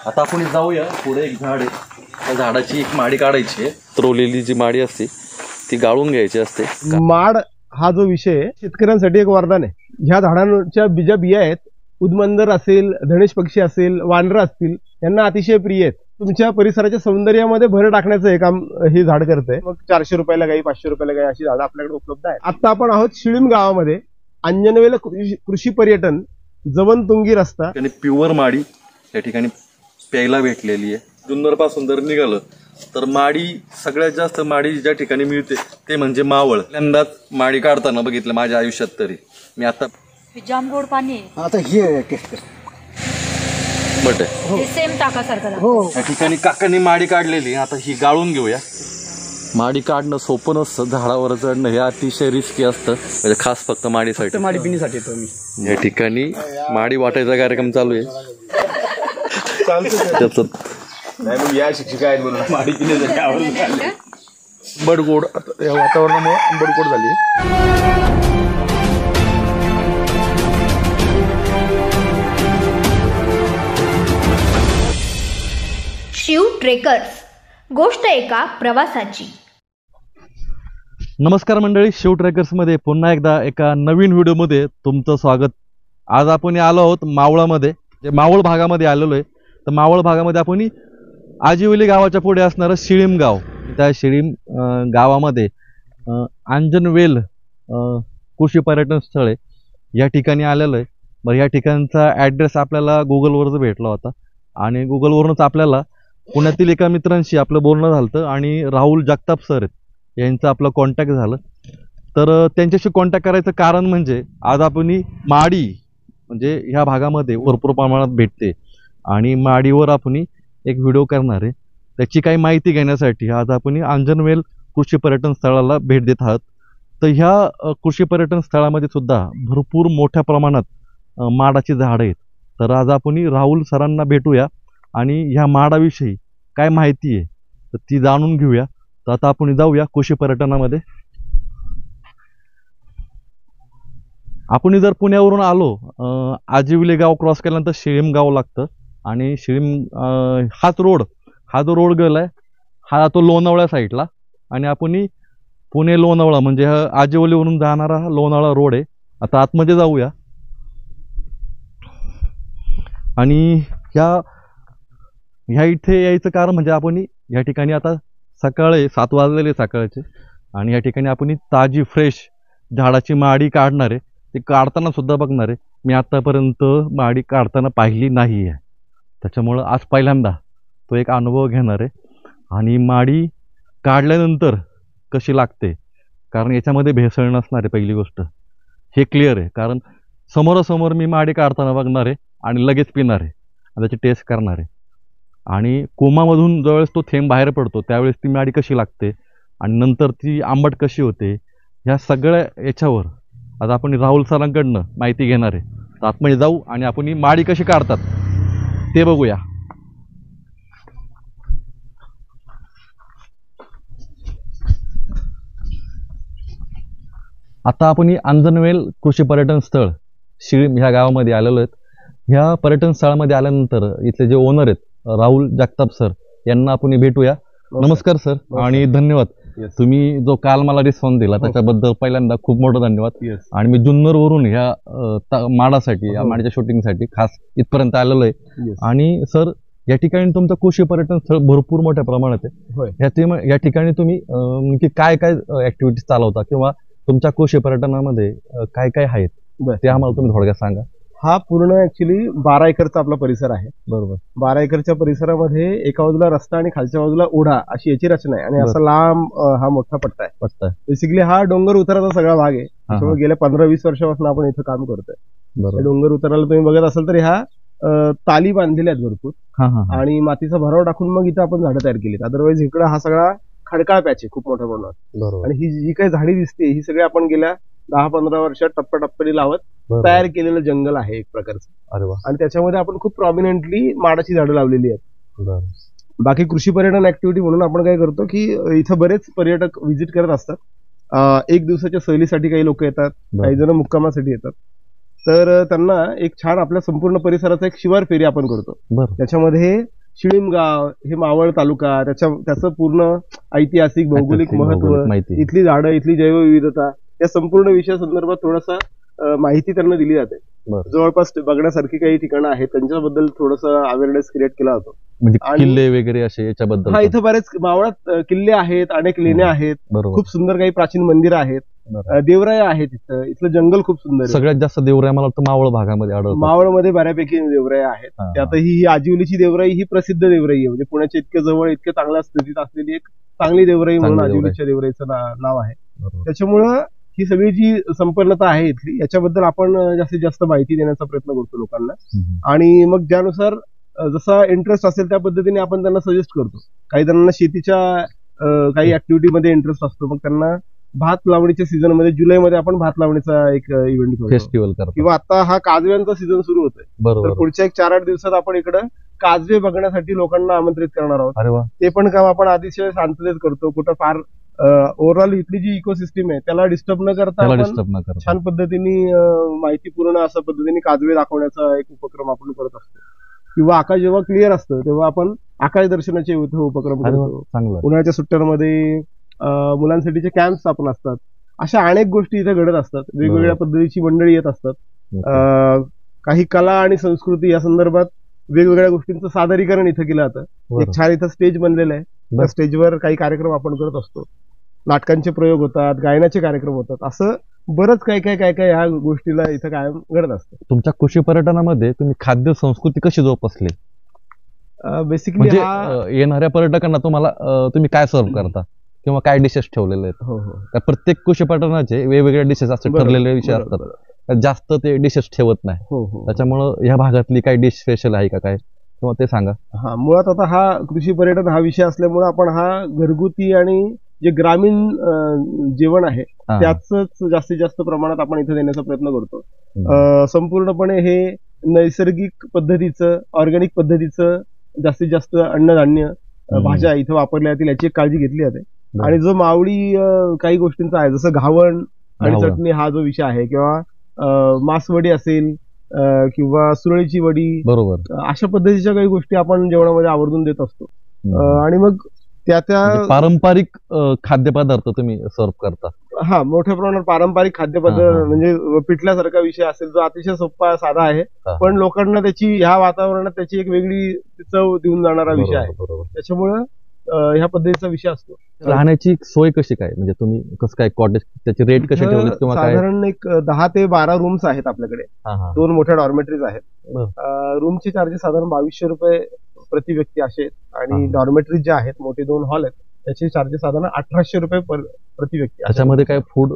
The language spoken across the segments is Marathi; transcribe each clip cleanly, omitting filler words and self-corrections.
आता आपण जाऊया पुढे एक झाड आहे, त्या झाडाची एक माडी काढायची आहे. त्रोलेली जी माडी असते ती गाळून घ्यायची असते. माड हा जो विषय शेतकऱ्यांसाठी एक वरदान आहे. ह्या झाडांच्या बिया आहेत, उदमंदर असेल, धनेश पक्षी असेल, वानरं असतील, यांना अतिशय प्रिय आहेत. तुमच्या परिसराच्या सौंदर्यामध्ये भर टाकण्याचं हे काम हे झाड करतंय. मग 400 रुपयाला काही, 500 रुपयाला काही अशी झाडं आपल्याकडे उपलब्ध आहेत. आता आपण आहोत शिळीम गावामध्ये. अंजनवेल कृषी पर्यटन, जवनतुंगी रस्ता आणि प्युअर माडी या ठिकाणी प्यायला भेटलेली आहे. जुन्नर पासून जर निघालं तर माडी, सगळ्यात जास्त माडी ज्या ठिकाणी मिळते ते म्हणजे मावळ. पहिल्यांदाच माडी काढताना बघितलं माझ्या आयुष्यात तरी. मी आता जाम गोड पाणी आहे. आता हे टेस्ट बट आहे सेम टाकासारखं. हो, या ठिकाणी काकांनी माडी काढलेली. आता ही गाळून घेऊया. माडी काढणं सोपं नसतं, झाडावर चढणं हे अतिशय रिस्की असतं, म्हणजे खास फक्त माडीसाठी. माडी पिण्यासाठी येतो मी. या ठिकाणी माडी वाटायचा कार्यक्रम चालू आहे. त्याच नाही मग या शिक्षिका आहेत म्हणून माडी पिण्यासाठी आवडलं. बडगोड या वातावरणामुळे बडगोड झाली. शिव ट्रेकर्स, गोष्ट एका प्रवासाची. नमस्कार मंडळी, शिव ट्रेकर्समध्ये पुन्हा एकदा एका नवीन व्हिडिओमध्ये तुमचं स्वागत. आज आपण आलो आहोत मावळामध्ये, मावळ भागामध्ये आलेलो आहे. तर मावळ भागामध्ये आपण आजिवली गावाच्या पुढे असणारं शिळीम गाव, त्या शिळीम गावामध्ये अंजनवेल कृषी पर्यटन स्थळ आहे, या ठिकाणी आलेलो आहे. बरं, या ठिकाणचा ॲड्रेस आपल्याला गुगलवरच भेटला होता आणि गुगलवरूनच आपल्याला पुण्यातील एका मित्रांशी आपलं बोलणं झालं आणि राहुल जगताप सर आहेत, यांचं आपलं कॉन्टॅक्ट झालं. तर त्यांच्याशी कॉन्टॅक्ट करायचं कारण म्हणजे आज आपण माडी म्हणजे ह्या भागामध्ये भरपूर प्रमाणात भेटते आणि माडीवर आपण एक व्हिडिओ करणार आहे. त्याची काही माहिती घेण्यासाठी आज आपण अंजनवेल कृषी पर्यटन स्थळाला भेट देत आहात. तर ह्या कृषी पर्यटन स्थळामध्ये सुद्धा भरपूर मोठ्या प्रमाणात माडाची झाडं आहेत. तर आज आपण राहुल सरांना भेटूया आणि ह्या माडाविषयी काय माहिती आहे तर ती जाणून घेऊया. तर आता आपण जाऊया कृषी पर्यटनामध्ये. आपण जर पुण्यावरून आलो, आजिवले गाव क्रॉस केल्यानंतर शिळीम गाव लागतं आणि शिळीम हाच रोड, हा जो रोड गेलाय हा तो लोणावळ्या साईडला आणि आपण पुणे लोणावळा म्हणजे हा आजिवलीवरून जाणारा हा लोणावळा रोड आहे. आता आतमध्ये जाऊया आणि ह्या इथे यायचं कारण म्हणजे आपण या ठिकाणी आता सकाळी 7 वाजलेले सकाळचे आणि या ठिकाणी आपण ताजी फ्रेश झाडाची माडी काढणार आहे. ते काढताना सुद्धा बघणार आहे. मी आतापर्यंत माडी काढताना पाहिली नाही आहे, त्याच्यामुळं आज पहिल्यांदा तो एक अनुभव घेणार आहे. आणि माडी काढल्यानंतर कशी लागते, कारण याच्यामध्ये भेसळ नसणार आहे, पहिली गोष्ट हे क्लिअर आहे. कारण समोरासमोर मी माडी काढताना बघणार आहे आणि लगेच पिणार आहे आणि त्याची टेस्ट करणार आहे. आणि कोमामधून ज्यावेळेस तो थेंब बाहेर पडतो त्यावेळेस ती माडी कशी लागते आणि नंतर ती आंबट कशी होते, ह्या सगळ्या याच्यावर आता आपण राहुल सरांकडनं माहिती घेणार आहे. तर आतमध्ये जाऊ आणि आपण ही माडी कशी काढतात ते बघूया. आता आपण अंजनवेल कृषी पर्यटन स्थळ शिळीम ह्या गावामध्ये आलेलो आहेत. ह्या पर्यटन स्थळामध्ये आल्यानंतर इथले जे ओनर आहेत राहुल जगताप सर, यांना आपण भेटूया. नमस्कार सर आणि धन्यवाद. तुम्ही जो काल मला रिस्पॉन्स दिला त्याच्याबद्दल पहिल्यांदा खूप मोठा धन्यवाद. आणि मी जुन्नरवरून ह्या माडासाठी, या माडीच्या शूटिंगसाठी खास इथपर्यंत आलेलो आहे. आणि सर, या ठिकाणी तुमचं कृषी पर्यटन स्थळ भरपूर मोठ्या प्रमाणात आहे. या ठिकाणी तुम्ही काय काय ऍक्टिव्हिटीज चालवता किंवा तुमच्या कृषी पर्यटनामध्ये काय काय आहेत ते आम्हाला तुम्ही थोडक्यात सांगा. हा पूर्ण ऍक्च्युली 12 एकरचा आपला परिसर आहे. बरोबर. 12 एकरच्या परिसरामध्ये एका बाजूला रस्ता आणि खालच्या बाजूला ओढा अशी याची रचना आहे आणि असा लांब हा मोठा पट्टा आहे. बेसिकली हा डोंगर उताराचा सगळा भाग आहे. त्यामुळे गेल्या 15-20 वर्षापासून आपण इथं काम करतोय. डोंगर उताराला तुम्ही बघत असाल तर ह्या ताली बांधलेल्या आहेत भरपूर आणि मातीचा भराव टाकून मग इथं आपण झाडं तयार केलीत. अदरवाईज इकडं हा सगळा खडकाळ पॅच आहे खूप मोठ्या प्रमाणात. आणि ही जी काही झाडी दिसते ही सगळी आपण गेल्या 10-15 वर्षात टप्प्याटप्प्याने लावत तयार केलेलं जंगल आहे एक प्रकारचं. आणि त्याच्यामध्ये आपण खूप प्रॉमिनंटली माडाची झाडं लावलेली आहेत. बाकी कृषी पर्यटन ऍक्टिव्हिटी म्हणून आपण काय करतो की इथं बरेच पर्यटक व्हिजिट करत असतात. 1 दिवसाच्या सहलीसाठी काही लोक येतात, काही जण मुक्कामासाठी येतात. तर त्यांना एक छान आपल्या संपूर्ण परिसराचा एक शिवार फेरी आपण करतो. त्याच्यामध्ये शिळीमगाव हे मावळ तालुका, त्याचं पूर्ण ऐतिहासिक भौगोलिक महत्व, माहिती इथली झाडं, इथली जैवविविधता, या संपूर्ण विषयासंदर्भात थोडासा माहिती त्यांना दिली जाते. बरं. जवळपास बघण्यासारखी काही ठिकाणं आहेत, त्यांच्याबद्दल थोडंसं अवेअरनेस क्रिएट केला जातो. म्हणजे आणि- किल्ले वगैरे असे याच्याबद्दल हा, इथं बरेच मावळात किल्ले आहेत, अनेक लेण्या आहेत, बरोबर. खूप सुंदर काही प्राचीन मंदिरं आहेत, बरोबर. देवराया आहेत. इथलं जंगल खूप सुंदर आहे. सगळ्यात जास्त देवराया मला वाटतं मावळ भागामध्ये आढळतात. मावळमध्ये बऱ्यापैकी देवराया आहेत. हा. त्यातही ही आजिवलीची देवराई ही प्रसिद्ध देवराई आहे. म्हणजे पुण्याच्या इतक्या जवळ, इतक्या चांगल्या स्थितीत असलेली एक चांगली देवराई म्हणून चांगली देवराई. आजिवलीच्या देवराईचं नाव आहे. बरोबर. त्याच्यामुळं ही सगळी जी संपन्नता आहे इथली, याच्याबद्दल आपण जास्तीत जास्त माहिती देण्याचा प्रयत्न करतो लोकांना. आणि मग ज्यानुसार जसा इंटरेस्ट असेल त्या पद्धतीने आपण त्यांना सजेस्ट करतो. काही जणांना शेतीच्या काही ऍक्टिव्हिटीमध्ये इंटरेस्ट असतो, मग त्यांना भात लावणीच्या सीझन मध्ये जुलैमध्ये आपण भात लावणीचा एक इव्हेंट करतो. फेस्टिवल करतात. किंवा आता हा काजव्यांचा सीझन सुरू होतोय, तर बरोबर. पुढच्या 4-8 दिवसात आपण इकडं काजवे बघण्यासाठी लोकांना आमंत्रित करणार आहोत. अरे वा. ते पण काम आपण अतिशय शांततेत करतो. कुठं फार ओव्हरऑल इथली जी इकोसिस्टम आहे त्याला डिस्टर्ब न करता त्याला आपण डिस्टर्ब न करता. छान पद्धतीने माहितीपूर्ण अशा पद्धतीने काजवे दाखवण्याचा एक उपक्रम आपण करत असतो. किंवा आकाश जेव्हा क्लिअर असतं तेव्हा आपण आकाश दर्शनाचे इथं उपक्रम अरे वा, करतो. चांगलं. उन्हाळ्याच्या सुट्ट्यांमध्ये मुलांसाठीचे कॅम्प्स आपण असतात. अशा अनेक गोष्टी इथे घडत असतात. वेगवेगळ्या पद्धतीची मंडळी येत असतात. काही कला आणि संस्कृती या संदर्भात वेगवेगळ्या गोष्टींचं सादरीकरण इथं केलं जातं. एक छान इथं स्टेज बनलेलं आहे. त्या स्टेजवर काही कार्यक्रम आपण करत असतो. नाटकांचे प्रयोग होतात, गायनाचे कार्यक्रम होतात. असं बरंच काय ह्या गोष्टीला इथं कायम घडत असतं. तुमच्या कृषी पर्यटनामध्ये तुम्ही खाद्य संस्कृती कशी जोपासली? बेसिकली म्हणजे येणाऱ्या पर्यटकांना तुम्ही काय सर्व करता किंवा काय डिशेस ठेवलेले आहेत? हो हो त्या प्रत्येक कृषी पर्यटनाचे वेगवेगळ्या डिशेस असे बरोबर, ठरलेले विषय बरोबर, असतात. जास्त ते डिशेस ठेवत नाही. हो हो त्याच्यामुळं ह्या भागातली काही डिश स्पेशल आहे का काय, किंवा ते सांगा. हा, मुळात आता हा कृषी पर्यटन हा विषय असल्यामुळे आपण हा घरगुती आणि जे ग्रामीण जेवण आहे हा. त्याच जास्तीत जास्त प्रमाणात आपण इथे देण्याचा प्रयत्न करतो. संपूर्णपणे हे नैसर्गिक पद्धतीचं, ऑर्गॅनिक पद्धतीचं जास्तीत जास्त अन्नधान्य, भाज्या इथे वापरल्या जातील याची एक काळजी घेतली जाते. आणि जो मावळी काही गोष्टींचा आहे, जसं घावण आणि चटणी हा जो विषय आहे, किंवा मासवडी असेल किंवा सुरळीची वडी, बरोबर, अशा पद्धतीच्या काही गोष्टी आपण जेवणामध्ये आवर्जून देत असतो. आणि मग म्हणजे पारंपरिक खाद्यपदार्थ तुम्ही सर्व करता. हा, मोठ्या प्रमाणात पारंपरिक खाद्यपदार्थ म्हणजे पिठल्यासारखा विषय असेल जो अतिशय सोपा साधा आहे, पण लोकांना त्याची ह्या वातावरणात त्याची एक वेगळी चव देऊन जाणारा विषय आहे. त्याच्यामुळं ह्या पद्धतीचा विषय असतो. राहण्याची सोय कशी काय, म्हणजे तुम्ही कसं काय कॉटेज, त्याचे रेट कसे ठेवले किंवा काय? साधारण एक 10 ते 12 रूम्स आहेत आपल्याकडे. 2 मोठ्या डॉर्मेटरीज आहेत. रूमचे चार्जेस साधारण 2200 रुपये प्रति व्यक्ती असे, आणि डॉर्मेटरीज जे आहेत, मोठे 2 हॉल आहेत, त्याचे चार्जेस साधारण 1800 रुपये प्रति व्यक्ती. त्याच्यामध्ये काय फूड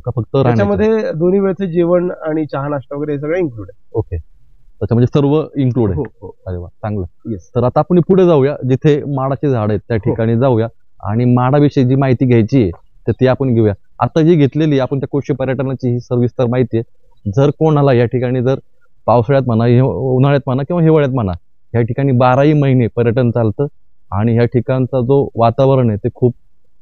का फक्त? त्याच्यामध्ये दोन्ही वेळचे जेवण आणि चहा नाश्ता वगैरे हे सगळं इन्क्लूड आहे. ओके, त्याच्यामध्ये सर्व इन्क्लूड आहे. हो. अरे वा, चांगलं. येस. तर आता आपण पुढे जाऊया, जिथे माडाचे झाड आहेत त्या ठिकाणी जाऊया आणि माडाविषयी जी माहिती घ्यायची आहे तर ती आपण घेऊया. आता जी घेतलेली आपण त्या कृषी पर्यटनाची ही सविस्तर माहिती आहे. जर कोणाला या ठिकाणी जर पावसाळ्यात म्हणा, उन्हाळ्यात म्हणा किंवा हिवाळ्यात म्हणा, या ठिकाणी 12ही महिने पर्यटन चालतं आणि ह्या ठिकाणचा जो वातावरण आहे ते खूप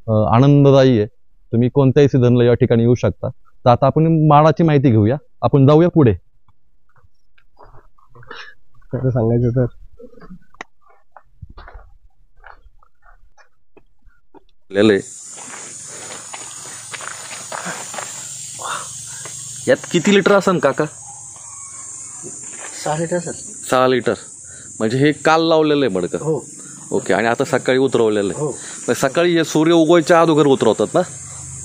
आनंददायी आहे. तुम्ही कोणत्याही सीझनला या ठिकाणी येऊ शकता. तर आता आपण माडाची माहिती घेऊया, आपण जाऊया पुढे. कसं सांगायचं तर यात किती लिटर असन काका? 6 लिटर सर. 6 लिटर. म्हणजे हे काल लावलेलं आहे मडकं? हो. ओके, आणि आता सकाळी उतरवलेलं आहे? हो. सकाळी हे सूर्य उगवायच्या अगोदर उतरवतात ना?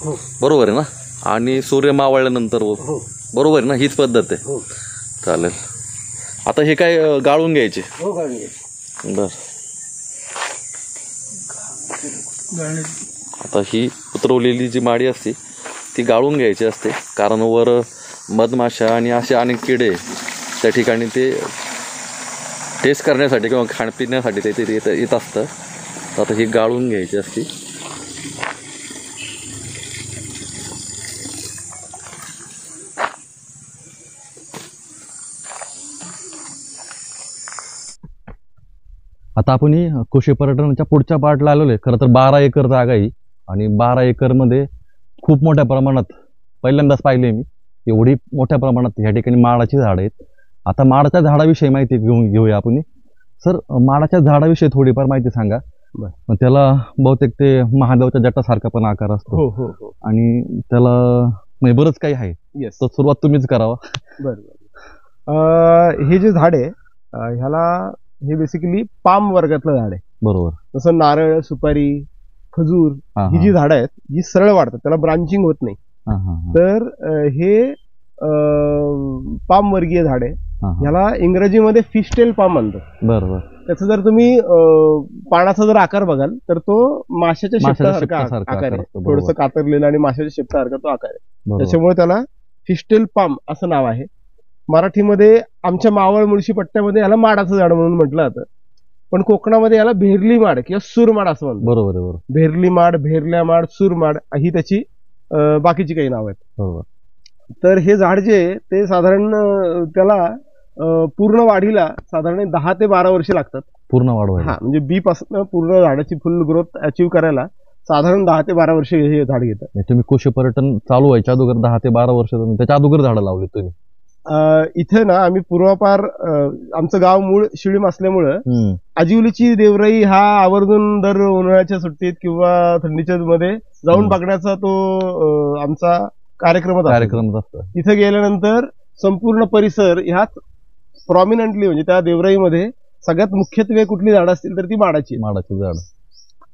हो. बरोबर आहे ना? आणि सूर्य मावळल्यानंतर हो. बरोबर आहे ना? हीच पद्धत आहे. हो. चालेल. आता हे काय गाळून घ्यायचे? हो, गाळून घ्यायचे. बर. आता ही उतरवलेली जी माडी असते ती गाळून घ्यायची असते, कारण वर मधमाशा आणि असे अनेक किडे त्या ठिकाणी ते टेस्ट करण्यासाठी किंवा खाण्यापिण्यासाठी ते येत असतं. तर आता ही गाळून घ्यायची असते. आता आपण ही कृषी पर्यटनाच्या पुढच्या पार्टला आलेलो आहे. खरं तर 12 एकर जागा आहे आणि 12 एकरमध्ये खूप मोठ्या प्रमाणात पहिल्यांदाच पाहिले मी एवढी मोठ्या प्रमाणात या ठिकाणी माडाची झाडं आहेत. आता माडाच्या झाडाविषयी माहिती घेऊया आपण. सर माडाच्या झाडाविषयी थोडीफार माहिती सांगा. बरं. मग त्याला बहुतेक ते महादेवाच्या जटासारखा पण आकार असतो हो हो हो. आणि त्याला म्हणजे बरंच काही आहे. येस. तर सुरुवात तुम्हीच करावा. बरं. हे जे झाड आहे ह्याला हे बेसिकली पाम वर्गातलं झाड आहे. बरोबर. जसं नारळ, सुपारी, खजूर हा, ही जी झाडं आहेत जी सरळ वाढतात, त्याला ब्रांचिंग होत नाही. हा, हा, हा. तर हे पाम वर्गीय झाड आहे. हा, हा. ह्याला इंग्रजीमध्ये फिशटेल पाम म्हणतात. बरोबर. त्याचा जर तुम्ही पानाचा जर आकार बघाल तर तो माशाच्या शेपटासारखा शेपटासारखा आकार आकार आहे. असतो, बरोबर. थोडंसं कातरलेला आणि माशाच्या शेपटासारखा तो आकार आहे. बरोबर. त्याच्यामुळे त्याला फिशटेल पाम असं नाव आहे. मराठीमध्ये आमच्या मावळ मुळशी पट्ट्यामध्ये याला माडाचं झाड म्हणून म्हटलं जातं, पण कोकणामध्ये याला भेरली माड किंवा सूरमाड असं म्हणतात. बरोबर आहे. बरोबर. भेरली माड, भेरल्या माड, सूरमाड ही त्याची बाकीची काही नाव आहेत. बरोबर. तर हे झाड जे आहे ते साधारण त्याला पूर्ण वाढीला साधारण 10 ते 12 वर्षे लागतात. पूर्ण वाढवायला. हा, म्हणजे बी पासून पूर्ण झाडाची फुल ग्रोथ अचीव्ह करायला साधारण 10 ते 12 वर्षे हे झाड घेतात. म्हणजे तुम्ही कृषी पर्यटन चालू व्हायच्या अगोदर 10 ते 12 वर्ष त्याच्या अगोदर झाडं लावली तुम्ही. इथे ना आम्ही पूर्वापार आमचं गाव मूळ शिळीम असल्यामुळं आजिवलीची देवराई हा आवर्जून दर उन्हाळ्याच्या सुट्टीत किंवा थंडीच्या मध्ये जाऊन बघण्याचा तो आमचा कार्यक्रम असतो. तिथे गेल्यानंतर संपूर्ण परिसर ह्यात प्रॉमिनंटली म्हणजे त्या देवराईमध्ये सगळ्यात मुख्यत्वे कुठली झाडं असतील तर ती माडाची झाड.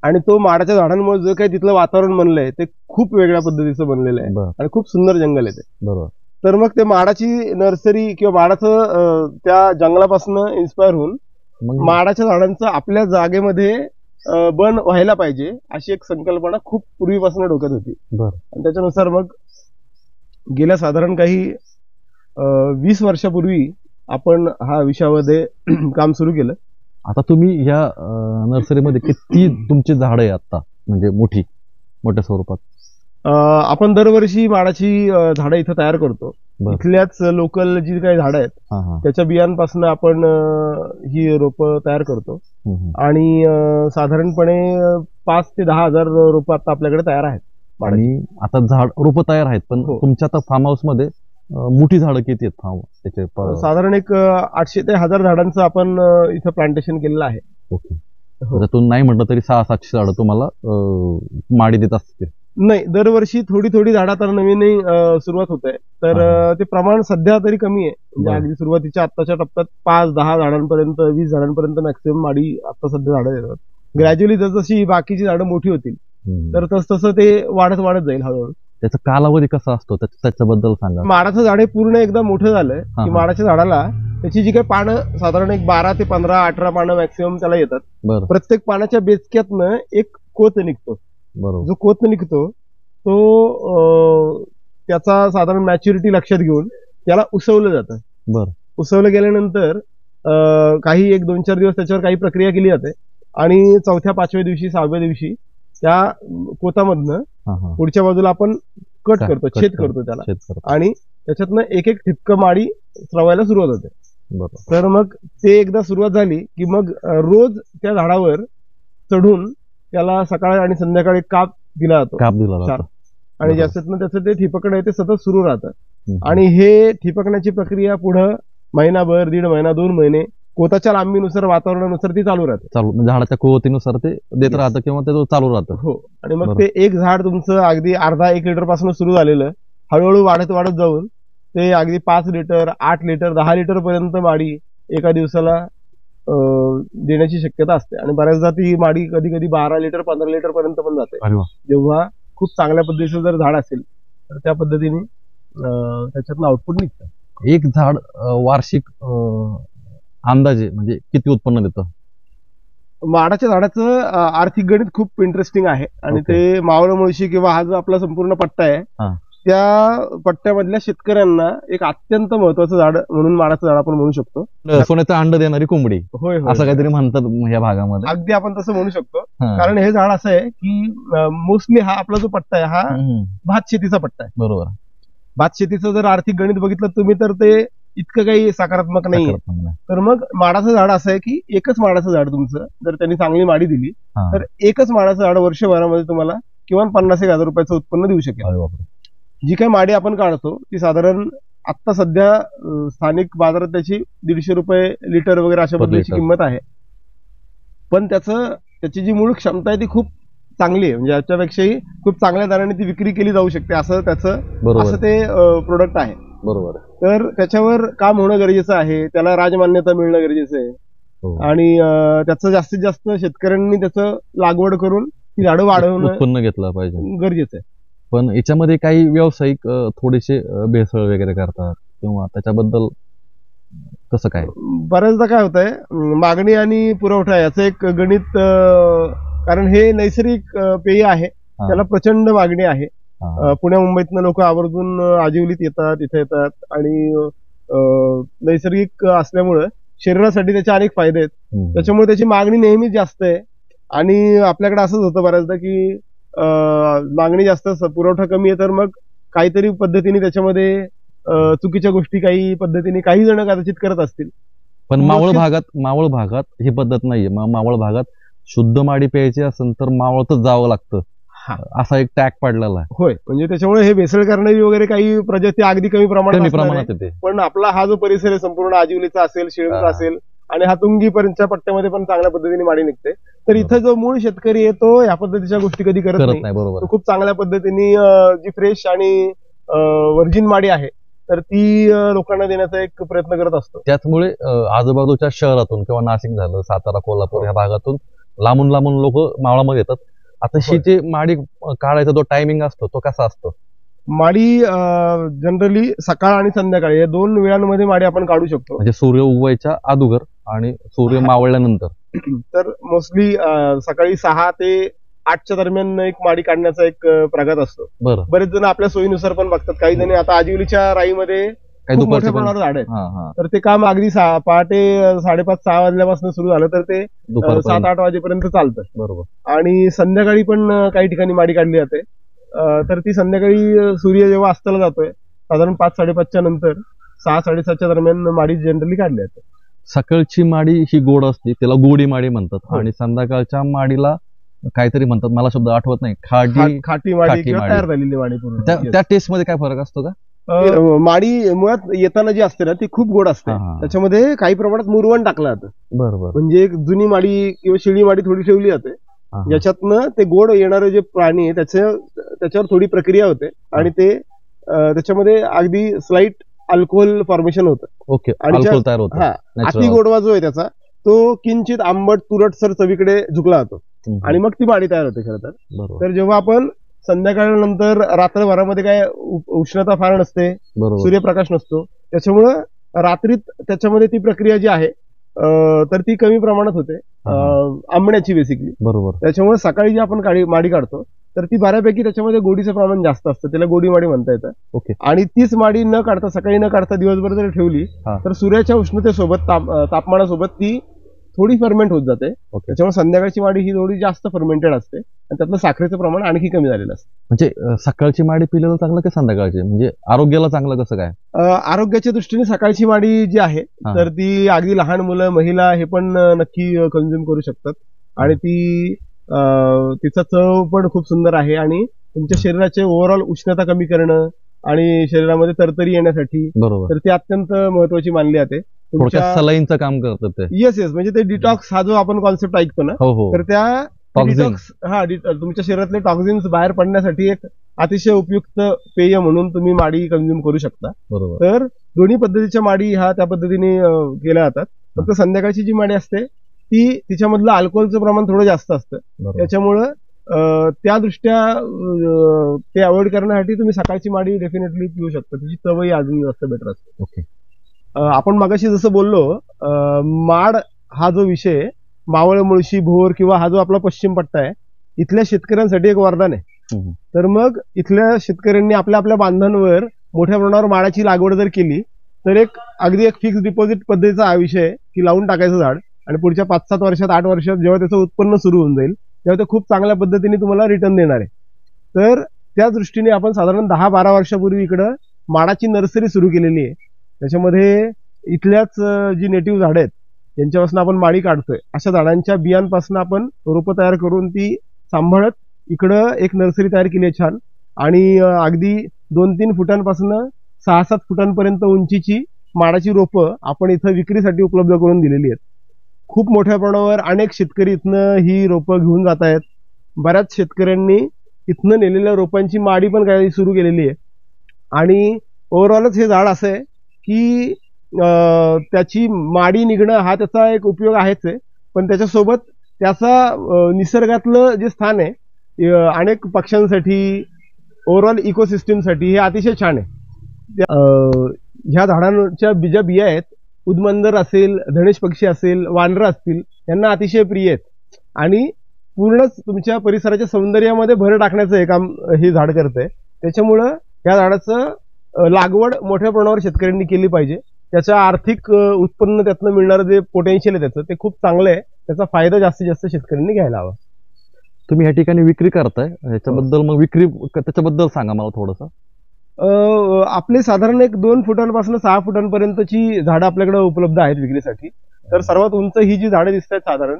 आणि तो माडाच्या झाडांमुळे जो काही तिथलं वातावरण बनलंय ते खूप वेगळ्या पद्धतीचं बनलेलं आहे आणि खूप सुंदर जंगल आहे ते. बरोबर. तर मग ते माडाची नर्सरी किंवा माडाचं त्या जंगलापासून इन्स्पायर होऊन माडाच्या झाडांचं आपल्या जागेमध्ये बन व्हायला पाहिजे अशी एक संकल्पना खूप पूर्वीपासून डोक्यात होती. आणि त्याच्यानुसार मग गेल्या साधारण काही 20 वर्षापूर्वी आपण हा विषयामध्ये काम सुरू केलं. आता तुम्ही ह्या नर्सरीमध्ये किती तुमची झाडं आहे आता म्हणजे मोठ्या स्वरूपात? आपण दरवर्षी माडाची झाडं इथं तयार करतो. इथल्याच लोकल जी काही झाडं आहेत त्याच्या बियांपासून आपण ही रोपं तयार करतो आणि साधारणपणे 5 ते 10 हजार रोपं आता आपल्याकडे तयार आहेत. आणि आता रोपं तयार आहेत, पण तुमच्या आता फार्म हाऊस मध्ये मोठी झाडं किती आहेत? त्याचे साधारण एक 800 ते 1000 झाडांचं आपण इथं प्लांटेशन केलेलं आहे. ओके. तुम्ही नाही म्हटलं तरी 600-700 झाडं तुम्हाला माडी देत असतील? नाही, दरवर्षी थोडी थोडी झाडं तर नवीन सुरुवात होत आहे. तर ते प्रमाण सध्या तरी कमी आहे. म्हणजे अगदी सुरुवातीच्या आत्ताच्या टप्प्यात 5-10 झाडांपर्यंत 20 झाडांपर्यंत मॅक्सिमम माडी आता सध्या झाडं देतात. ग्रॅज्युअली जशी बाकीची झाडं मोठी होतील तर तसं ते वाढत जाईल हळूहळू. त्याचा कालावधी कसा असतो त्याच्याबद्दल सांगा. माडाचं झाड हे पूर्ण एकदा मोठं झालं की माडाच्या झाडाला त्याची जी काही पानं साधारण एक 12 ते 15-18 पानं मॅक्सिमम त्याला येतात. प्रत्येक पानाच्या बेचक्यातनं एक कोत निघतो. जो कोत निघतो तो त्याचा साधारण मॅच्युरिटी लक्षात घेऊन त्याला उसवलं जातं. उसवलं गेल्यानंतर काही 1-2-4 दिवस त्याच्यावर काही प्रक्रिया केली जाते आणि 4थ्या 5व्या दिवशी 6व्या दिवशी त्या कोतामधनं पुढच्या बाजूला आपण कट करतो, छेद करतो त्याला आणि त्याच्यातनं एक एक ठिपकं माडी स्रवायला सुरुवात होते. तर मग ते एकदा सुरुवात झाली की मग रोज त्या झाडावर चढून त्याला सकाळी आणि संध्याकाळी काप दिला जातो आणि ज्याच्यातनं त्याचं ते ठिपकणं आहे ते सतत सुरू राहतं. आणि हे ठिपकण्याची प्रक्रिया पुढं महिनाभर, 1.5 महिना, 2 महिने कोताच्या लांबीनुसार वातावरणानुसार ती चालू राहते. म्हणजे झाडाच्या कुवतीनुसार ते देत राहतं किंवा ते चालू राहतं. हो. आणि मग ते एक झाड तुमचं अगदी अर्धा-1 लिटर पासून सुरू झालेलं हळूहळू वाढत जाऊन ते अगदी 5 लिटर, 8 लिटर, 10 लिटर पर्यंत माडी एका दिवसाला देण्याची शक्यता असते. आणि बऱ्याचदा ती माडी कधी कधी 12 लिटर 15 लिटर पर्यंत पण जाते. जेव्हा खूप चांगल्या पद्धतीचं जर झाड असेल तर त्या पद्धतीने त्याच्यातनं आउटपुट निघतं. एक झाड वार्षिक अंदाजे म्हणजे किती उत्पन्न देतं? माडाच्या झाडाचं आर्थिक गणित खूप इंटरेस्टिंग आहे आणि ते मावळ मुळशी किंवा हा जो आपला संपूर्ण पट्टा आहे त्या पट्ट्यामधल्या शेतकऱ्यांना एक अत्यंत महत्वाचं झाड म्हणून माडाचं झाड आपण म्हणू शकतो. सोन्याचं अंड देणारी कोंबडी होय असं काहीतरी म्हणतात या भागामध्ये. अगदी आपण तसं म्हणू शकतो. कारण हे झाड असं आहे की मोस्टली हा आपला जो पट्टा आहे हा भात शेतीचा पट्टा आहे. बरोबर. भात शेतीचं जर आर्थिक गणित बघितलं तुम्ही तर ते इतकं काही सकारात्मक नाही. तर मग माडाचं झाड असं आहे की एकच माडाचं झाड तुमचं जर त्यांनी चांगली माडी दिली तर एकच माडाचं झाड वर्षभरामध्ये तुम्हाला किमान 50,000 रुपयाचं उत्पन्न देऊ शकेल. जी काही माडी आपण काढतो ती साधारण आता सध्या स्थानिक बाजारात त्याची 150 रुपये लिटर वगैरे अशा पद्धतीची किंमत आहे. पण त्याची जी मूळ क्षमता आहे ती खूप चांगली आहे, म्हणजे याच्यापेक्षाही खूप चांगल्या दराने ती विक्री केली जाऊ शकते असं बरोबर ते प्रोडक्ट आहे. बरोबर तर त्याच्यावर काम होणं गरजेचं आहे, त्याला राजमान्यता मिळणं गरजेचं आहे हो. आणि त्याचं जास्तीत जास्त शेतकऱ्यांनी त्याचं लागवड करून ती झाडं वाढवणं उत्पन्न घेतलं पाहिजे गरजेचं आहे. पण याच्यामध्ये काही व्यावसायिक थोडेसे भेसळ वगैरे करतात किंवा त्याच्याबद्दल कसं काय? बऱ्याचदा काय होत आहे, मागणी आणि पुरवठा याचं एक गणित, कारण हे नैसर्गिक पेय आहे, त्याला प्रचंड मागणी आहे. पुण्या मुंबईतनं लोक आवर्जून आजिवलीत येतात, इथे येतात आणि नैसर्गिक असल्यामुळं शरीरासाठी त्याचे अनेक फायदे आहेत. त्याच्यामुळे त्याची मागणी नेहमीच जास्त आहे आणि आपल्याकडे असंच होतं बऱ्याचदा की मागणी जास्त पुरवठा कमी आहे, तर मग काहीतरी पद्धतीने त्याच्यामध्ये चुकीच्या गोष्टी काही पद्धतीने काही जण कदाचित करत असतील. पण मावळ भागात ही पद्धत नाहीये. मावळ भागात शुद्ध माडी प्यायची असेल तर मावळतच जावं लागतं, असा एक टॅग पडलेला आहे. होय, म्हणजे त्याच्यामुळे हे भेसळ करणारी वगैरे काही प्रजाती अगदी कमी प्रमाणात येते. पण आपला हा जो परिसर आहे संपूर्ण आजिवलीचा असेल, शिळंचा असेल आणि हातुंगी पर्यंतच्या पट्ट्यामध्ये पण चांगल्या पद्धतीने माडी निघते. तर इथं जो मूळ शेतकरी आहे तो ह्या पद्धतीच्या गोष्टी कधी करत नाही. बरोबर. तो खूप चांगल्या पद्धतीने जी फ्रेश आणि वर्जिन माडी आहे तर ती लोकांना देण्याचा एक प्रयत्न करत असतो. त्याचमुळे आजूबाजूच्या शहरातून किंवा नाशिक झालं, सातारा, कोल्हापूर ह्या भागातून लांबून येतात मावळामध्ये. आता ही जे माडी काढायचा जो टायमिंग असतो तो कसा असतो? माडी जनरली सकाळ आणि संध्याकाळी या 2 वेळांमध्ये माडी आपण काढू शकतो. म्हणजे सूर्य उगवायच्या अगोदर आणि सूर्य मावळल्यानंतर. तर मोस्टली सकाळी 6 ते 8च्या दरम्यान एक माडी काढण्याचा एक प्रघात असतो. बरेच जण आपल्या सोयीनुसार पण बघतात. काही जण आता आजिवलीच्या राईमध्ये खूप मोठ्या प्रमाणावर झाड आहेत, तर ते काम अगदी पहाटे 5:30-6 वाजल्यापासून सुरू झालं तर ते 7-8 वाजेपर्यंत चालतं. बरोबर. आणि संध्याकाळी पण काही ठिकाणी माडी काढली जाते. तर ती संध्याकाळी सूर्य जेव्हा अस्ताला जातोय साधारण 5-5:30च्या नंतर 6-7:30च्या दरम्यान माडी जनरली काढली जाते. सकाळची माडी ही गोड असते, त्याला गोडी माडी म्हणतात. आणि संध्याकाळच्या माडीला काहीतरी म्हणतात, मला शब्द आठवत नाही, खाटी माडी किंवा तयार झालेली माडी. त्या टेस्ट मध्ये काय फरक असतो का? माडी मुळात येताना जी असते ना ती खूप गोड असते. त्याच्यामध्ये काही प्रमाणात मुरवण टाकलं जातं. बरोबर. म्हणजे एक जुनी माडी किंवा शिळी माडी थोडी ठेवली जाते, ज्याच्यातनं ते गोड येणारे जे प्राणी आहे त्याच्यावर थोडी प्रक्रिया होते आणि ते त्याच्यामध्ये अगदी स्लाइट अल्कोहोल फॉर्मेशन होतं. ओके. आणि तयार होतं. अति गोडवा जो आहे त्याचा तो किंचित आंबट तुरटसर चवीकडे झुकला जातो आणि मग ती माडी तयार होते खरं तर. तर जेव्हा आपण संध्याकाळनंतर रात्रभरामध्ये काय उष्णता फार नसते, सूर्यप्रकाश नसतो, त्याच्यामुळं रात्रीत त्याच्यामध्ये ती प्रक्रिया जी आहे तर ती कमी प्रमाणात होते, आंबण्याची बेसिकली. बरोबर. त्याच्यामुळे सकाळी जी आपण माडी काढतो तर ती बऱ्यापैकी त्याच्यामध्ये गोडीचं प्रमाण जास्त असतं, त्याला गोडी माडी म्हणता येतं. ओके. आणि तीच माडी न काढता सकाळी न काढता दिवसभर जर ठेवली तर सूर्याच्या उष्णतेसोबत तापमानासोबत ती थोडी फर्मेंट होत जाते. त्याच्यामुळे संध्याकाळची माडी ही थोडी जास्त फर्मेंटेड असते आणि त्यातलं साखरेचं प्रमाण आणखी कमी झालेलं असतं. म्हणजे सकाळची माडी पिलेलं चांगलं की संध्याकाळची, म्हणजे आरोग्याला चांगलं कसं काय? आरोग्याच्या दृष्टीने सकाळची माडी जी आहे तर ती अगदी लहान मुलं, महिला हे पण नक्की कंझ्युम करू शकतात आणि तिचा चव पण खूप सुंदर आहे आणि तुमच्या शरीराचे ओव्हरऑल उष्णता कमी करणं आणि शरीरामध्ये तरतरी येण्यासाठी तर ती अत्यंत महत्वाची मानली जाते. सलाईनचं काम करतात ते. येस, म्हणजे ते डिटॉक्स हा जो आपण कॉन्सेप्ट ऐकतो ना, तर त्या डिटॉक्स तुमच्या शरीरातले टॉक्झिन्स बाहेर पडण्यासाठी एक अतिशय उपयुक्त पेय म्हणून तुम्ही माडी कंझ्युम करू शकता. तर दोन्ही पद्धतीच्या माडी ह्या त्या पद्धतीने केल्या जातात. फक्त संध्याकाळची जी माडी असते ती तिच्यामधलं अल्कोहोलचं प्रमाण थोडं जास्त असतं, त्याच्यामुळं त्या दृष्ट्या ते अवॉइड करण्यासाठी तुम्ही सकाळची माडी डेफिनेटली पिऊ शकता, तिची चवही अजून जास्त बेटर असते. ओके. आपण मगाशी जसं बोललो, माड हा जो विषय मावळ, मुळशी, भोर किंवा हा जो आपला पश्चिम पट्टा आहे इथल्या शेतकऱ्यांसाठी एक वरदान आहे. तर मग इथल्या शेतकऱ्यांनी आपल्या आपल्या बांधांवर मोठ्या प्रमाणावर माडाची लागवड जर केली तर अगदी एक फिक्स डिपॉझिट पद्धतीचा हा विषय की लावून टाकायचं झाड आणि पुढच्या 5-7 वर्षात 8 वर्षात जेव्हा त्याचं उत्पन्न सुरू होऊन जाईल तेव्हा ते खूप चांगल्या पद्धतीने तुम्हाला रिटर्न देणार आहे. तर त्या दृष्टीने आपण साधारण 10-12 वर्षापूर्वी इकडं माडाची नर्सरी सुरू केलेली आहे. त्याच्यामध्ये इथल्याच जी नेटिव्ह झाडं आहेत यांच्यापासून आपण माडी काढतोय, अशा झाडांच्या बियांपासून आपण रोपं तयार करून ती सांभाळत इकडं एक नर्सरी तयार केली आहे छान. आणि अगदी 2-3 फुटांपासून 6-7 फुटांपर्यंत उंचीची माडाची रोपं आपण इथं विक्रीसाठी उपलब्ध करून दिलेली आहेत. खूप मोठ्या प्रमाणावर अनेक शेतकरी इथनं ही रोपं घेऊन जात आहेत. बऱ्याच शेतकऱ्यांनी इथनं नेलेल्या रोपांची माडी पण काही सुरू केलेली आहे. आणि ओव्हरऑलच हे झाड असं आहे की त्याची माडी निघणं हा त्याचा एक उपयोग आहेच आहे, पण त्याच्यासोबत त्याचा निसर्गातलं जे स्थान आहे अनेक पक्ष्यांसाठी, ओव्हरऑल इकोसिस्टीमसाठी हे अतिशय छान आहे. ह्या झाडांच्या ज्या बिया आहेत, उदमंदर असेल, धनेश पक्षी असेल, वानरं असतील, यांना अतिशय प्रिय आहेत. आणि पूर्णच तुमच्या परिसराच्या सौंदर्यामध्ये भर टाकण्याचं हे काम हे झाड करतंय. त्याच्यामुळं या झाडाचं लागवड मोठ्या प्रमाणावर शेतकऱ्यांनी केली पाहिजे. त्याचं आर्थिक उत्पन्न त्यातनं मिळणारं जे पोटेन्शियल आहे त्याचं ते खूप चांगलं आहे. त्याचा फायदा जास्तीत जास्त शेतकऱ्यांनी घ्यायला हवा. तुम्ही या ठिकाणी विक्री करताय, ह्याच्याबद्दल मग त्याच्याबद्दल सांगा मला थोडंसं. आपले साधारण एक 2 फुटांपासून 6 फुटांपर्यंतची झाडं आपल्याकडे उपलब्ध आहेत विक्रीसाठी. तर सर्वात उंच ही जी झाडं दिसत आहेत साधारण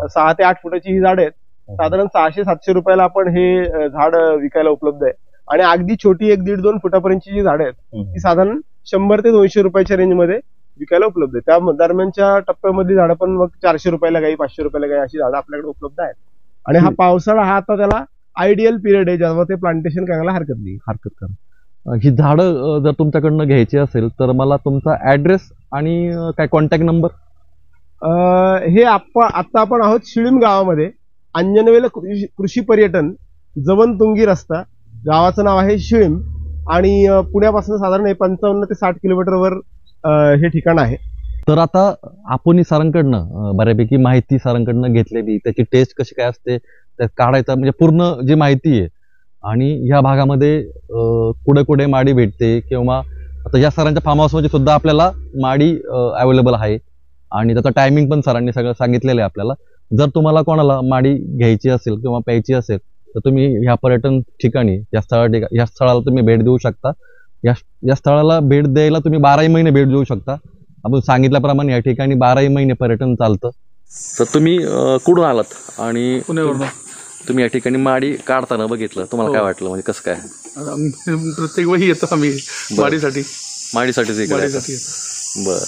6 ते 8 फुटाची ही झाडं आहेत. साधारण 600-700 रुपयाला आपण हे झाड विकायला उपलब्ध आहे. आणि अगदी छोटी 1-1.5-2 फुटापर्यंतची जी झाडं आहेत ती साधारण 100 ते 200 रुपयाच्या रेंजमध्ये विकायला उपलब्ध आहे. त्या दरम्यानच्या टप्प्यामधली झाडं पण मग 400 रुपयाला काही, 500 रुपयाला काही अशी झाडं आपल्याकडे उपलब्ध आहेत. आणि हा पावसाळा हा आता त्याला आयडियल पिरियड आहे जेव्हा ते प्लांटेशन करायला हरकत नाही. ही झाडं जर तुमच्याकडनं घ्यायची असेल तर मला तुमचा ऍड्रेस आणि काय कॉन्टॅक्ट नंबर. हे आता आपण आहोत शिळीम गावामध्ये, अंजनवेल कृषी पर्यटन, जवनतुंगी रस्ता, गावाचं नाव आहे शिळीम. आणि पुण्यापासून साधारण 55 ते 60 किलोमीटरवर हे ठिकाण आहे. तर आता आपण सरांकडनं बऱ्यापैकी माहिती सरांकडनं घेतलेली, त्याची टेस्ट कशी काय असते त्यात काढायचा म्हणजे पूर्ण जी माहिती आहे. आणि ह्या भागामध्ये कुठे कुठे माडी भेटते किंवा आता या सरांच्या फार्म हाऊसमध्ये सुद्धा आपल्याला माडी अवेलेबल आहे. आणि त्याचा टायमिंग पण सरांनी सगळं सांगितलेलं आहे आपल्याला. जर तुम्हाला कोणाला माडी घ्यायची असेल किंवा प्यायची असेल तर तुम्ही ह्या पर्यटन ठिकाणी या स्थळाला तुम्ही भेट देऊ शकता. या स्थळाला भेट द्यायला तुम्ही 12ही महिने भेट देऊ शकता. आपण सांगितल्याप्रमाणे या ठिकाणी 12ही महिने पर्यटन चालतं. तर तुम्ही कुठून आलात आणि पुण्यावरून तुम्ही या ठिकाणी माडी काढताना बघितलं, तुम्हाला काय वाटलं, म्हणजे कसं काय? प्रत्येक वेळी येतो आम्ही माडीसाठीच बरं.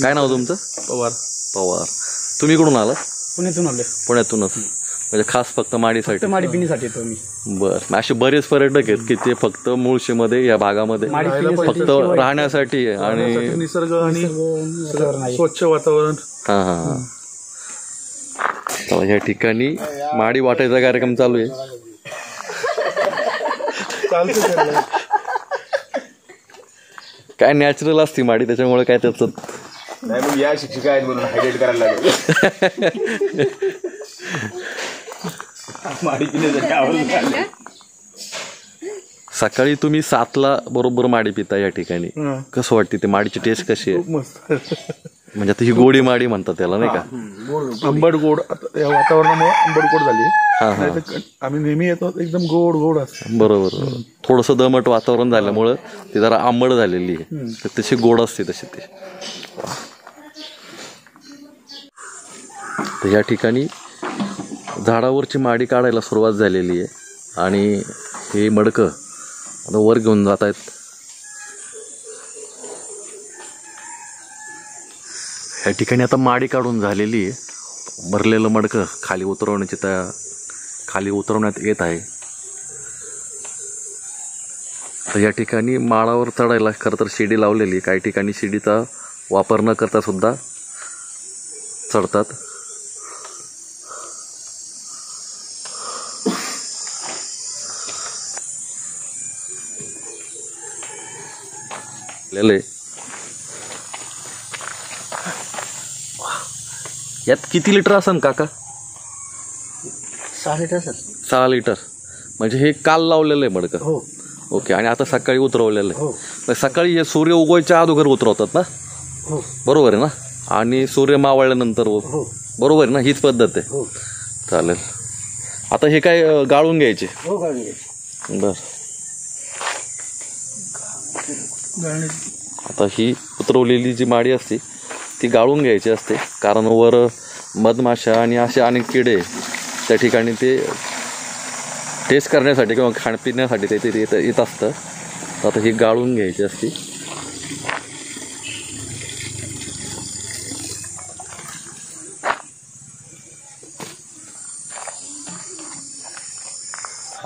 काय नाव तुमचं? पवार. तुम्ही कुठून आला? पुण्यातूनच. म्हणजे खास फक्त माडीसाठी, माडी पिण्यासाठी येतो मी. बरं. असे बरेच पर्यटक आहेत की ते फक्त मुळशीमध्ये या भागामध्ये फक्त राहण्यासाठी आणि निसर्ग आणि स्वच्छ वातावरण. हा. या ठिकाणी माडी वाटायचा कार्यक्रम चालू आहे. काय नॅचरल असते माडी, त्याच्यामुळे काय त्याचं नाही. मग या शिक्षिका आहेत म्हणून हायलाइट करायला लागेल. सकाळी तुम्ही 7ला बरोबर माडी पिता या ठिकाणी, कसं वाटते ते माडीची टेस्ट कशी आहे? म्हणजे आता ही गोडी माडी म्हणतात त्याला, नाही का? आंबट गोड. या वातावरणामुळे आंबट गोड झाली. आम्ही नेहमी येतो एकदम गोड गोड असते. बरोबर. थोडस दमट वातावरण झाल्यामुळं ती जरा आंबट झालेली आहे, तर तशी गोड असते तशी ती. तर या ठिकाणी झाडावरची माडी काढायला सुरुवात झालेली आहे आणि हे मडकं आता वर घेऊन जात आहेत. या ठिकाणी आता माडी काढून झालेली आहे. भरलेलं मडकं खाली उतरवण्यात येत आहे. तर या ठिकाणी माळावर चढायला खरं तर शिडी लावलेली, काही ठिकाणी शिडीचा वापर न करता सुद्धा चढतात. यात किती लिटर असेल काका? 6 लिटर सर. 6 लिटर. म्हणजे हे काल लावलेलं आहे मडकं? हो. ओके. आणि आता सकाळी उतरवलेलं आहे? हो. सकाळी हे सूर्य उगवायच्या अगोदर उतरवतात ना? हो. बरोबर आहे ना? आणि सूर्य मावळल्यानंतर? हो. बरोबर आहे ना? हीच पद्धत आहे? हो. चालेल. आता हे काय गाळून घ्यायचे? हो, गाळून घ्यायचे. बर. आता ही उतरवलेली जी माडी असते ती गाळून घ्यायची असते, कारण वर मधमाशा आणि असे अनेक किडे त्या ठिकाणी ते टेस्ट करण्यासाठी किंवा खाण्यापिण्यासाठी ते येत असतं. आता ही गाळून घ्यायची असते.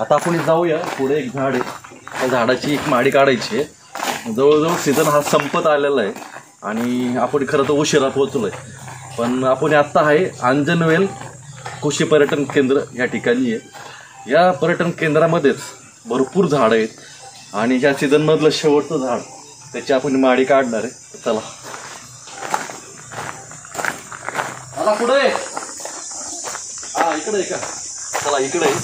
आता आपण जाऊया पुढे. एक झाड आहे, त्या झाडाची एक माडी काढायची आहे. जवळजवळ सीझन हा संपत आलेला आहे आणि आपण खरं तर उशिरा पोहोचलोय. पण आपण आत्ता आहे अंजनवेल कृषी पर्यटन केंद्र या ठिकाणी आहे. या पर्यटन केंद्रामध्येच भरपूर झाडं आहेत आणि ह्या सीझनमधलं शेवटचं झाड त्याची आपण माडी काढणार आहे. चला चला पुढे. हा इकडे आहे का? चला इकडे आहे.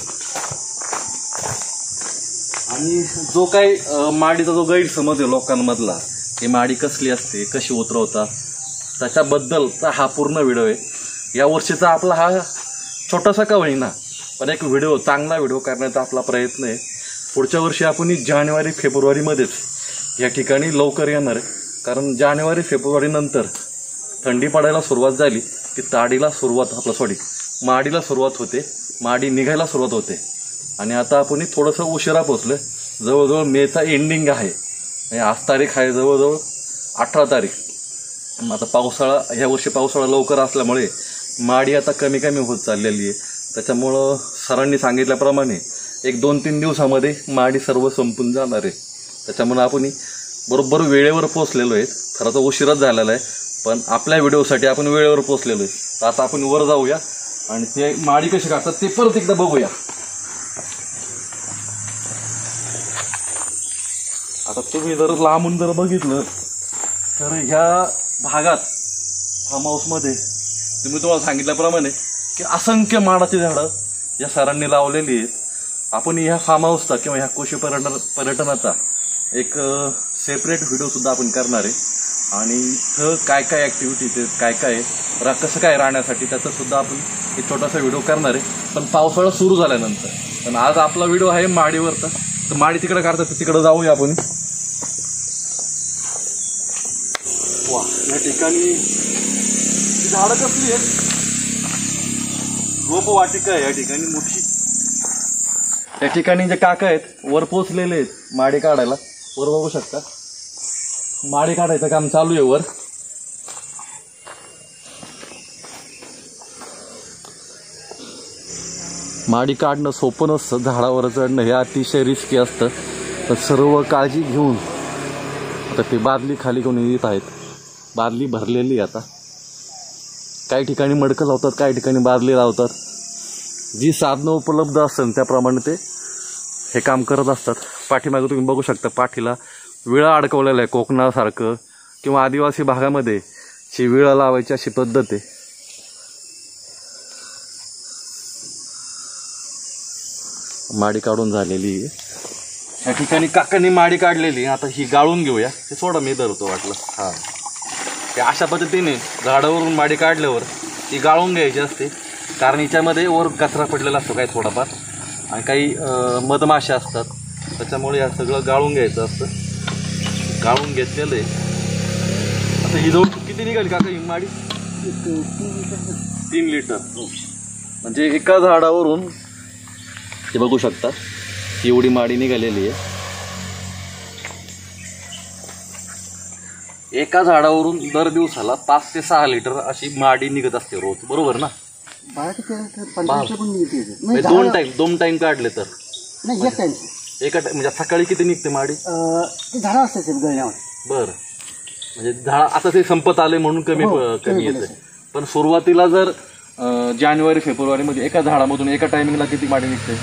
आणि जो काही माडीचा जो गैरसमज आहे लोकांमधला, की माडी कसली असते, कशी उतरवतात, त्याच्याबद्दलचा हा पूर्ण व्हिडिओ आहे. या वर्षीचा आपला हा छोटासा का होईना पण एक व्हिडिओ, चांगला व्हिडिओ करण्याचा आपला प्रयत्न आहे. पुढच्या वर्षी आपण जानेवारी फेब्रुवारीमध्येच या ठिकाणी लवकर येणार आहे. कारण जानेवारी फेब्रुवारी नंतर थंडी पडायला सुरुवात झाली की माडीला सुरुवात होते, माडी निघायला सुरुवात होते. आणि आता आपण थोडंसं उशिरा पोचलो. जवळजवळ मेचा एंडिंग आहे. आज तारीख आहे जवळजवळ 18 तारीख. आता पावसाळा, ह्या वर्षी पावसाळा लवकर असल्यामुळे माडी आता कमी कमी होत चाललेली आहे. त्याच्यामुळं सरांनी सांगितल्याप्रमाणे 1-2-3 दिवसामध्ये माडी सर्व संपून जाणार आहे. त्याच्यामुळं आपण बरोबर वेळेवर पोचलेलो आहे. खरं तर उशिराच झालेला आहे पण आपल्या व्हिडिओसाठी आपण वेळेवर पोचलेलो आहे. तर आता आपण वर जाऊया आणि ते माडी कशी काढतात ते परत एकदा बघूया. आता तुम्ही जर लांबून जर बघितलं तर ह्या भागात फार्म हाऊसमध्ये तुम्ही तुम्हाला सांगितल्याप्रमाणे की असंख्य माडाची झाडं या सरांनी लावलेली आहेत. आपण ह्या फार्म हाऊसचा किंवा ह्या कृषी पर्यटनाचा एक सेपरेट व्हिडिओसुद्धा आपण करणार आहे. आणि इथं काय काय ॲक्टिव्हिटीज आहेत, काय काय कसं काय राहण्यासाठी त्याचासुद्धा आपण एक छोटासा व्हिडिओ करणार आहे. पण पावसाळा सुरू झाल्यानंतर. पण आज आपला व्हिडिओ आहे माडीवरचा. तर माडी तिकडे काढतात तर तिकडे जाऊया आपण. वा, या ठिकाणी झाडं कसली आहेत, रोप वाटिका आहे या ठिकाणी मोठी. या ठिकाणी जे काका आहेत वर पोचलेले आहेत माडी काढायला. वर बघू शकता माडी काढायचं काम चालू आहे वर. माडी काढणं सोपं नसतं, झाडावर चढणं हे अतिशय रिस्की असतं. तर सर्व काळजी घेऊन आता ते बादली खाली घेऊन येत आहेत. बादली भरलेली आता. काही ठिकाणी मडकं लावतात, काही ठिकाणी बादली लावतात. जी साधनं उपलब्ध असतात त्याप्रमाणे ते हे काम करत असतात. पाठीमागे तुम्ही बघू शकता पाठीला विळा अडकवलेला आहे. कोकणासारखं किंवा आदिवासी भागामध्ये ही विळा लावायची अशी पद्धत आहे. माडी काढून झालेली आहे. या ठिकाणी काकांनी माडी काढलेली. आता ही गाळून घेऊया. ते सोडा मी धरतो वाटलं. हां, ते अशा पद्धतीने झाडावरून माडी काढल्यावर ती गाळून घ्यायची असते. कारण हिच्यामध्ये वर कचरा पडलेला असतो काही थोडाफार आणि काही मधमाशा असतात. त्याच्यामुळे या सगळं गाळून घ्यायचं असतं. गाळून घेतलेलं आहे. आता ही जवळ किती निघाली काका ही माडी? 3 लिटर. म्हणजे एका झाडावरून हे बघू शकता एवढी माडी निघालेली आहे. एका झाडावरून दर दिवसाला 5 ते 6 लिटर अशी माडी निघत असते रोज, बरोबर ना? 2 टाइम काढले तर एका म्हणजे सकाळी किती निघते माडी? झाडं असते गळण्यावर. बरं, म्हणजे झाड आता ते संपत आले म्हणून कमी येते. पण सुरुवातीला जर जानेवारी फेब्रुवारीमध्ये एका झाडामधून एका टायमिंगला किती माडी निघते?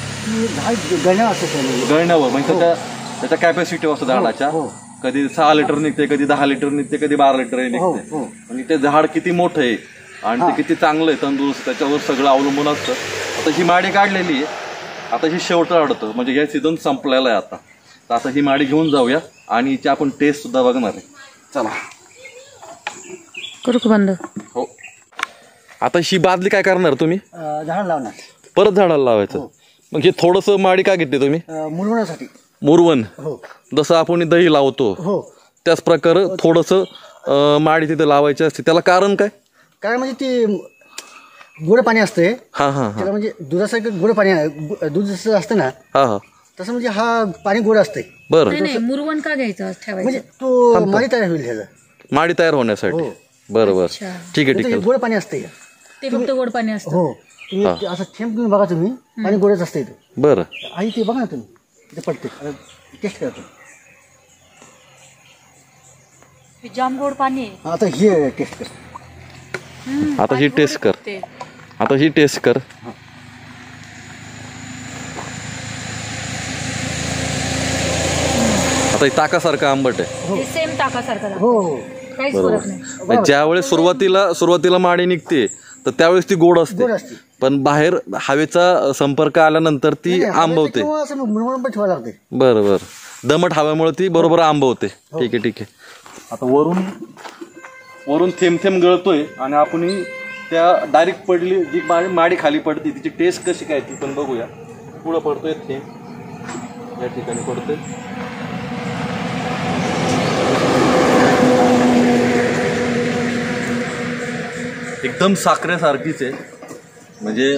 गळण्यावर म्हणजे त्याच्या कॅपॅसिटी असतो झाडाच्या. कधी 6 लिटर निघते, कधी 10 लिटर निघते, कधी 12 लिटर निघते. म्हणजे ते झाड किती मोठं आहे आणि ते किती चांगलं आहे तंदुरुस्त त्याच्यावर सगळं अवलंबून असतं. आता ही माडी काढलेली आहे. आता ही शेवटं अडतं म्हणजे हे सीझन संपलेलं आहे आता. तर आता ही माडी घेऊन जाऊया आणि हिची आपण टेस्ट सुद्धा बघणार आहे. चला करू का बंद? हो. आता ही बादली काय करणार तुम्ही? झाड लावणार, परत झाडाला लावायचं. मग हे थोडंसं माडी का घेतली तुम्ही? मुरवण्यासाठी. मुरवण, जसं आपण दही लावतो त्याच प्रकारे थोडंसं माडी तिथे लावायची असते. त्याला कारण काय? काय म्हणजे ते गोड पाणी असते. हा हा, त्याला म्हणजे दुधासारखं गोड पाणी आहे. दूध जसं असतं ना तसं म्हणजे हा पाणी गोड असते. बरं, नाही मुरवण का घ्यायचं ठेवायचं? म्हणजे तो माडी तयार होईल त्याला. माडी तयार होण्यासाठी. बरोबर, ठीक आहे ठीक आहे. गोड पाणी असते ते फक्त गोड पाणी असतं. हो. तुम्ही ते असं थेंब घेऊन बघा तुम्ही, पाणी गोडच असतं इथं. बरं. आई ते बघा ना तुम्ही, इथे पडते. टेस्ट करा तुम्ही. हे जाम गोड पाणी आहे. आता हे टेस्ट कर. आता ही टेस्ट कर. आता ही टेस्ट कर. आता ताकासारखं आंबट आहे. सेम टाकासारखं लागतं. हो काहीच फरक नाही. ज्यावेळेस सुरुवातीला माडी निघते तर त्यावेळेस ती गोड असते, पण बाहेर हवेचा संपर्क आल्यानंतर ती आंबवते. असं मुरमुर पण ठेवायला लागते. बरं बरं. दमट हव्यामुळे ती बरोबर आंबवते. ठीक आहे ठीक आहे. आता वरून थेंब थेंब गळतोय आणि आपण त्या डायरेक्ट पडली जी माडी खाली पडते तिची टेस्ट कशी काय ती पण बघूया. पुढं पडतोय थेंब, या ठिकाणी पडतोय. एकदम साखरेसारखीच आहे, म्हणजे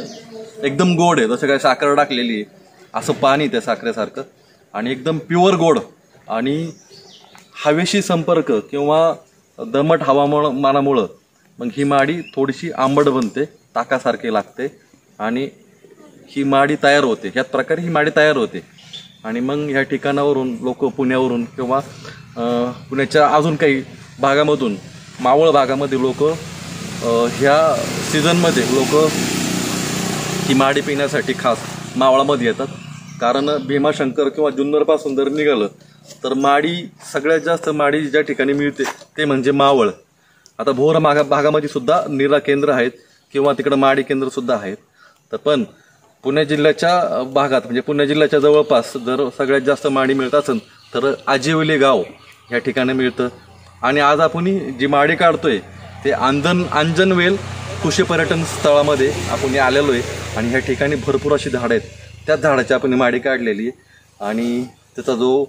एकदम गोड आहे. जसं काय साखर टाकलेली आहे असं पाणी त्या साखरेसारखं, आणि एकदम प्युअर गोड. आणि हवेशी संपर्क किंवा दमट हवामानामुळं मग ही माडी थोडीशी आंबट बनते, ताकासारखी लागते आणि ही माडी तयार होते. ह्याच प्रकारे ही माडी तयार होते. आणि मग ह्या ठिकाणावरून लोक पुण्यावरून किंवा पुण्याच्या अजून काही भागामधून, मावळ भागामध्ये लोक ह्या सीझनमध्ये लोक ही माडी पिण्यासाठी खास मावळामध्ये येतात. कारण भीमाशंकर किंवा जुन्नरपासून जर निघालं तर माडी, सगळ्यात जास्त माडी ज्या ठिकाणी मिळते ते म्हणजे मावळ. आता भोर भागामध्ये सुद्धा निरा केंद्र आहेत किंवा तिकडं माडी केंद्र सुद्धा आहेत. तर पण पुणे जिल्ह्याच्या भागात, म्हणजे पुणे जिल्ह्याच्या जवळपास जर सगळ्यात जास्त माडी मिळत असेल तर आजिवली गाव ह्या ठिकाणी मिळतं. आणि आज आपण जी माडी काढतोय ते अंजनवेल कृषी पर्यटन स्थळामध्ये आपण आलेलो आहे. आणि ह्या ठिकाणी भरपूर अशी झाडं आहेत, त्याच झाडाची आपण माडी काढलेली आहे. आणि त्याचा जो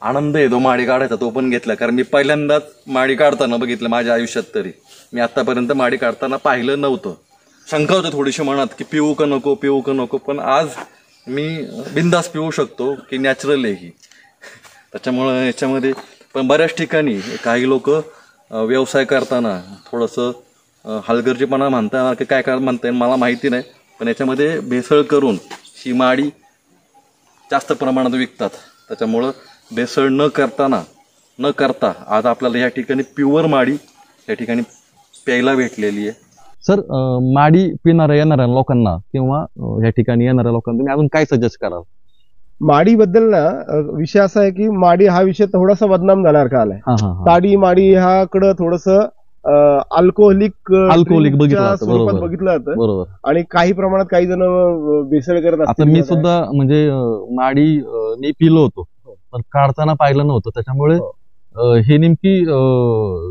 आनंद आहे तो माडी काढायचा तो पण घेतला, कारण मी पहिल्यांदाच माडी काढताना बघितलं माझ्या आयुष्यात. तरी मी आत्तापर्यंत माडी काढताना पाहिलं नव्हतं. शंका होती थोडीशी मनात की पिऊ का नको, पण आज मी बिंदास पिऊ शकतो की नॅचरल आहे ही. त्याच्यामुळं याच्यामध्ये पण बऱ्याच ठिकाणी काही लोक व्यवसाय करताना थोडंसं हलगर्जीपणा म्हणता की काय म्हणता येईल मला माहिती नाही, पण याच्यामध्ये भेसळ करून ही माडी जास्त प्रमाणात विकतात. त्याच्यामुळं भेसळ न करता आज आपल्याला या ठिकाणी प्युअर माडी या ठिकाणी प्यायला भेटलेली आहे. सर, माडी पिणाऱ्या येणाऱ्या लोकांना किंवा या ठिकाणी येणाऱ्या लोकांना तुम्ही अजून काय सजेस्ट कराल? माडीबद्दल ना विषय असा आहे की माडी हा विषय थोडासा बदनाम झाल्यासारखा आलाय. ताडी माडी ह्याकडं थोडस अल्कोहोलिक स्वरूपात बघितलं जातं. बरोबर. आणि काही प्रमाणात काही जण भेसळ करत असतात. आता मी सुद्धा म्हणजे माडी मी पिलो होतो, पण काढताना पाहिलं नव्हतं. त्याच्यामुळे हे नेमकी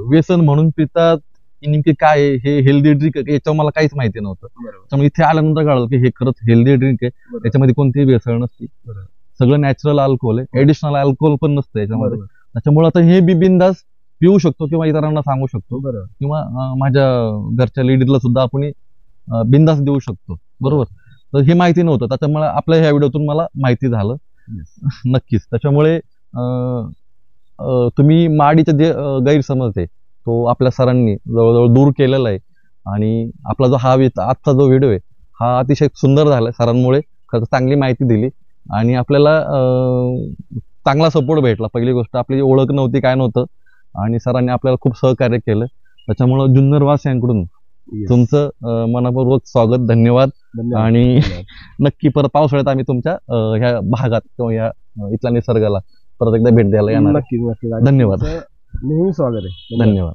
व्यसन म्हणून पितात नेमकी काय हे हेल्दी ड्रिंक याच्यावर मला काहीच माहिती नव्हतं. त्यामुळे इथे आल्यानंतर कळलं की हे खरंच हेल्दी ड्रिंक आहे, त्याच्यामध्ये कोणतीही भेसळ नसती, सगळं नॅचरल अल्कोहोल आहे, एडिशनल अल्कोहोल पण नसतं याच्यामध्ये. त्याच्यामुळे आता हे बी बिंदास पिऊ शकतो किंवा इतरांना सांगू शकतो, किंवा माझ्या घरच्या लेडीजला सुद्धा आपण बिंदास देऊ शकतो. बरोबर. तर हे माहिती नव्हतं, त्याच्यामुळे आपल्या ह्या व्हिडिओतून मला माहिती झालं. नक्कीच. त्याच्यामुळे तुम्ही माडीचे जे गैरसमज आहे तो आपल्या सरांनी जवळजवळ दूर केलेला आहे. आणि आपला जो हा आजचा जो व्हिडिओ आहे हा अतिशय सुंदर झाला सरांमुळे. खरंच चांगली माहिती दिली आणि आपल्याला चांगला सपोर्ट भेटला. पहिली गोष्ट आपली ओळख नव्हती, काय नव्हतं, आणि सरांनी आपल्याला खूप सहकार्य केलं. त्याच्यामुळं जुन्नर वासियांकडून तुमचं मनपूर्वक स्वागत, धन्यवाद. आणि नक्की परत पावसाळ्यात आम्ही तुमच्या ह्या भागात किंवा या इथल्या निसर्गाला परत एकदा भेट द्यायला येणार. नक्की. धन्यवाद. नेहमी स्वागत आहे. धन्यवाद.